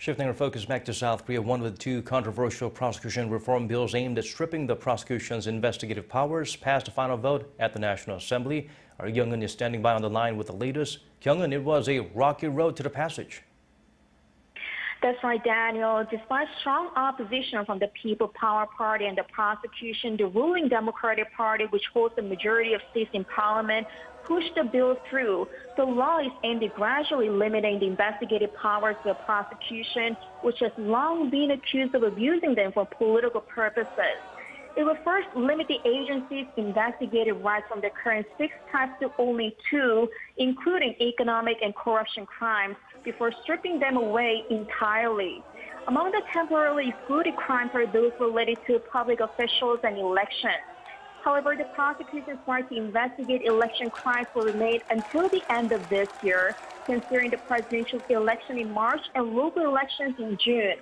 Shifting our focus back to South Korea, one with two controversial prosecution reform bills aimed at stripping the prosecution's investigative powers passed a final vote at the National Assembly. Our Kyunge-eun is standing by on the line with the latest. Kyunge-eun, it was a rocky road to the passage. That's right, Daniel. Despite strong opposition from the People Power Party and the prosecution, the ruling Democratic Party, which holds the majority of seats in parliament, pushed the bill through. The law is aimed at gradually limiting the investigative powers of the prosecution, which has long been accused of abusing them for political purposes. It will first limit the agency's investigative rights from the current 6 types to only 2, including economic and corruption crimes, before stripping them away entirely. Among the temporarily excluded crimes are those related to public officials and elections. However, the prosecution's right to investigate election crimes will remain until the end of this year, considering the presidential election in March and local elections in June.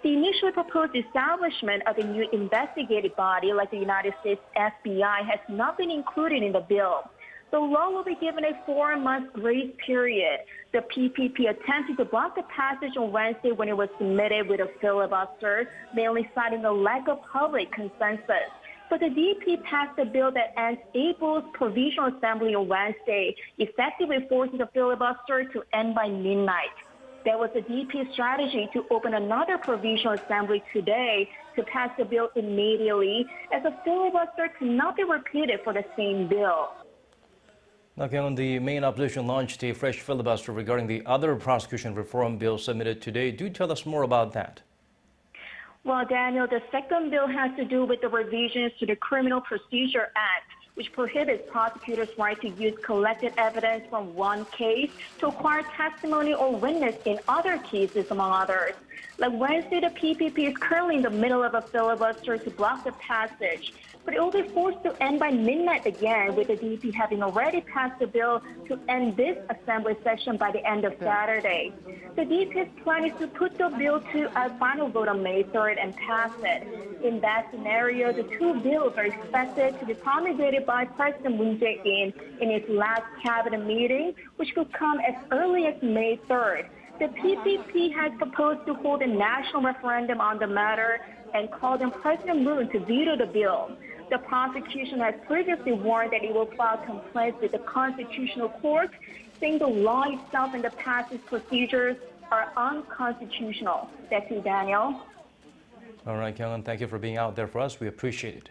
The initially proposed establishment of a new investigative body like the United States FBI has not been included in the bill. The law will be given a 4-month grace period. The PPP attempted to block the passage on Wednesday when it was submitted with a filibuster, mainly citing a lack of public consensus. But the DP passed a bill that ends April's provisional assembly on Wednesday, effectively forcing the filibuster to end by midnight. That was the DP's strategy to open another provisional assembly today to pass the bill immediately, as a filibuster cannot be repeated for the same bill. Now, Kyunge-eun, the main opposition launched a fresh filibuster regarding the other prosecution reform bill submitted today. Do tell us more about that. Well, Daniel, the second bill has to do with the revisions to the Criminal Procedure Act, which prohibits prosecutors' right to use collected evidence from one case to acquire testimony or witness in other cases, among others. Like Wednesday, the PPP is currently in the middle of a filibuster to block the passage, but it will be forced to end by midnight again, with the DP having already passed the bill to end this assembly session by the end of Saturday. The DP's plan is to put the bill to a final vote on May 3rd and pass it. In that scenario, the two bills are expected to be promulgated by President Moon Jae-in in his last cabinet meeting, which could come as early as May 3rd. The PPP has proposed to hold a national referendum on the matter and called on President Moon to veto the bill. The prosecution has previously warned that it will file complaints with the Constitutional Court, saying the law itself and the passage procedures are unconstitutional. That's you, Daniel. All right, Kyunge-eun, thank you for being out there for us. We appreciate it.